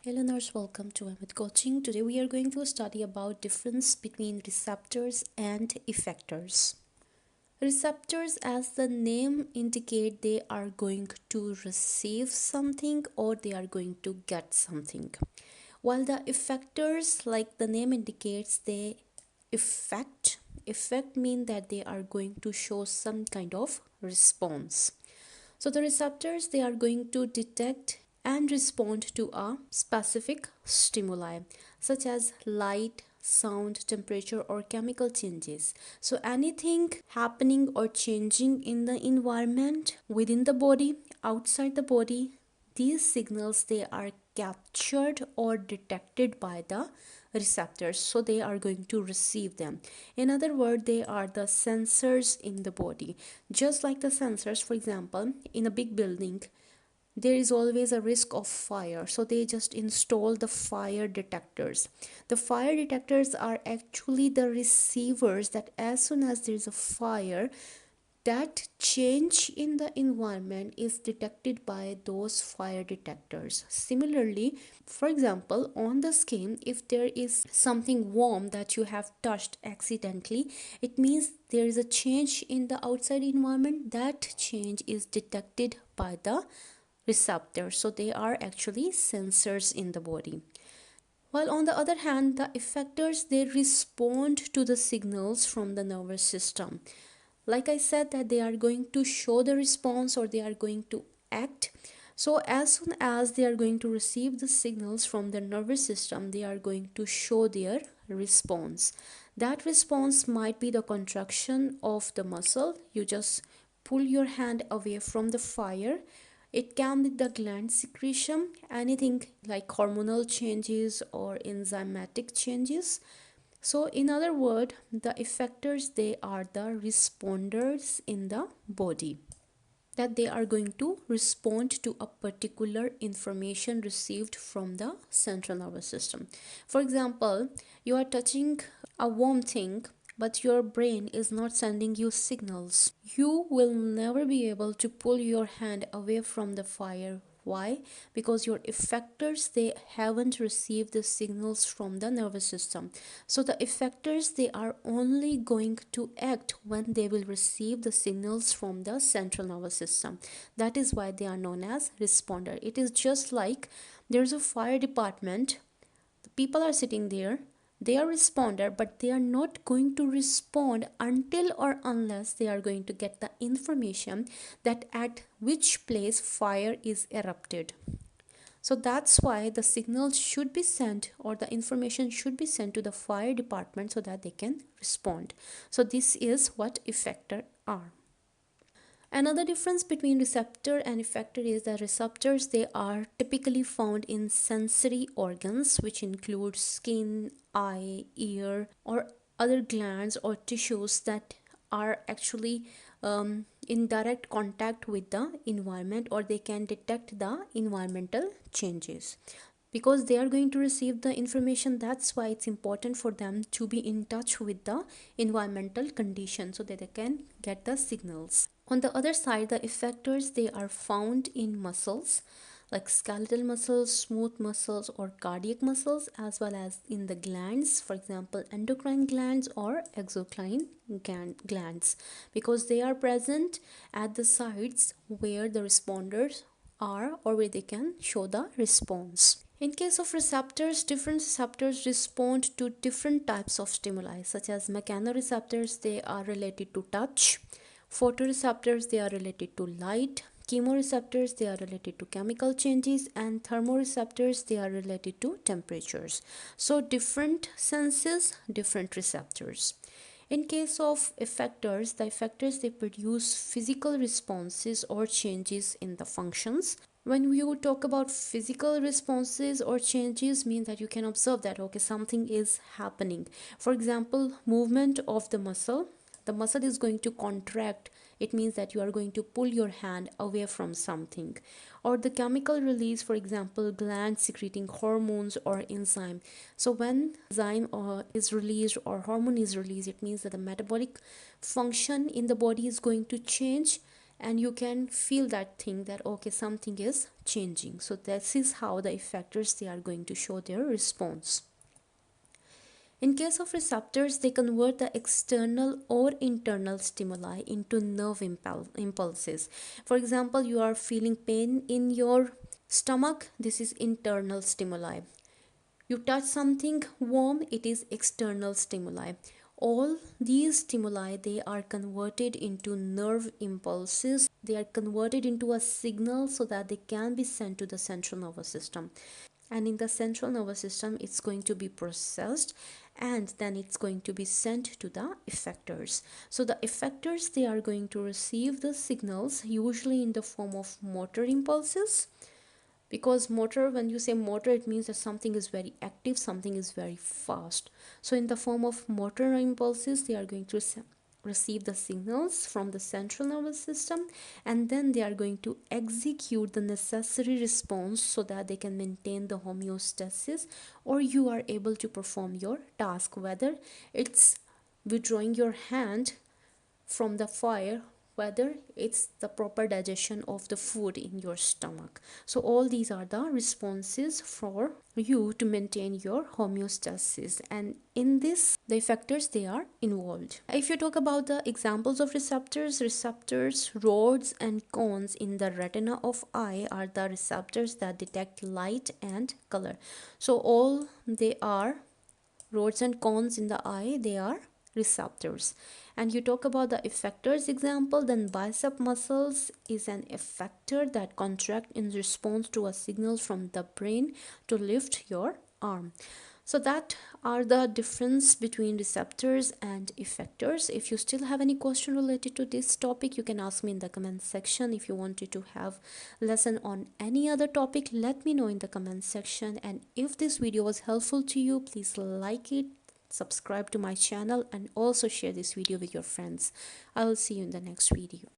Hey learners, welcome to Ahmad Coaching. Today we are going to study about difference between receptors and effectors. Receptors, as the name indicate, they are going to receive something or they are going to get something. While the effectors, like the name indicates, they effect. Effect mean that they are going to show some kind of response. So the receptors, they are going to detect and respond to a specific stimuli such as light, sound, temperature or chemical changes. So anything happening or changing in the environment, within the body, outside the body, these signals, they are captured or detected by the receptors, so they are going to receive them. In other words, they are the sensors in the body. Just like the sensors, for example, in a big building, there is always a risk of fire, so they just install the fire detectors. The fire detectors are actually the receivers that as soon as there is a fire, that change in the environment is detected by those fire detectors. Similarly, for example, on the skin, if there is something warm that you have touched accidentally, it means there is a change in the outside environment. That change is detected by the receptors, so they are actually sensors in the body. While on the other hand, the effectors, they respond to the signals from the nervous system. Like I said, that they are going to show the response or they are going to act. So as soon as they are going to receive the signals from the nervous system, they are going to show their response. That response might be the contraction of the muscle. You just pull your hand away from the fire. It can be the gland secretion, anything like hormonal changes or enzymatic changes. So in other words, the effectors, they are the responders in the body, that they are going to respond to a particular information received from the central nervous system. For example, you are touching a warm thing, but your brain is not sending you signals. You will never be able to pull your hand away from the fire. Why? Because your effectors, they haven't received the signals from the nervous system. So the effectors, they are only going to act when they will receive the signals from the central nervous system. That is why they are known as responder. It is just like there's a fire department. The people are sitting there, they are responder, but they are not going to respond until or unless they are going to get the information that at which place fire is erupted. So that's why the signal should be sent or the information should be sent to the fire department so that they can respond. So this is what effector are. Another difference between receptor and effector is that receptors, they are typically found in sensory organs, which include skin, eye, ear, or other glands or tissues that are actually in direct contact with the environment, or they can detect the environmental changes. Because they are going to receive the information, that's why it's important for them to be in touch with the environmental condition so that they can get the signals. On the other side, the effectors, they are found in muscles like skeletal muscles, smooth muscles or cardiac muscles, as well as in the glands, for example endocrine glands or exocrine glands, because they are present at the sites where the responders are or where they can show the response. In case of receptors, different receptors respond to different types of stimuli, such as mechanoreceptors, they are related to touch, photoreceptors, they are related to light, chemoreceptors, they are related to chemical changes, and thermoreceptors, they are related to temperatures. So different senses, different receptors. In case of effectors, the effectors, they produce physical responses or changes in the functions. When you talk about physical responses or changes, means that you can observe that okay, something is happening. For example, movement of the muscle. The muscle is going to contract. It means that you are going to pull your hand away from something. Or the chemical release, for example, glands secreting hormones or enzyme. So when enzyme is released or hormone is released, it means that the metabolic function in the body is going to change, and you can feel that thing that okay, something is changing. So this is how the effectors, they are going to show their response. In case of receptors, they convert the external or internal stimuli into nerve impulses. For example, you are feeling pain in your stomach, this is internal stimuli. You touch something warm, it is external stimuli. All these stimuli, they are converted into nerve impulses. They are converted into a signal so that they can be sent to the central nervous system. And in the central nervous system, it's going to be processed, and then it's going to be sent to the effectors. So the effectors, they are going to receive the signals usually in the form of motor impulses, because motor, when you say motor, it means that something is very active, something is very fast. So in the form of motor impulses, they are going to receive the signals from the central nervous system, and then they are going to execute the necessary response so that they can maintain the homeostasis, or you are able to perform your task, whether it's withdrawing your hand from the fire, whether it's the proper digestion of the food in your stomach. So all these are the responses for you to maintain your homeostasis, and in this the effectors, they are involved. If you talk about the examples of receptors, rods and cones in the retina of eye are the receptors that detect light and color. So all they are rods and cones in the eye, they are receptors. And you talk about the effectors example, then bicep muscles is an effector that contract in response to a signal from the brain to lift your arm. So that are the difference between receptors and effectors. If you still have any question related to this topic, you can ask me in the comment section. If you wanted to have lesson on any other topic, let me know in the comment section. And if this video was helpful to you, please like it, subscribe to my channel, and also share this video with your friends. I will see you in the next video.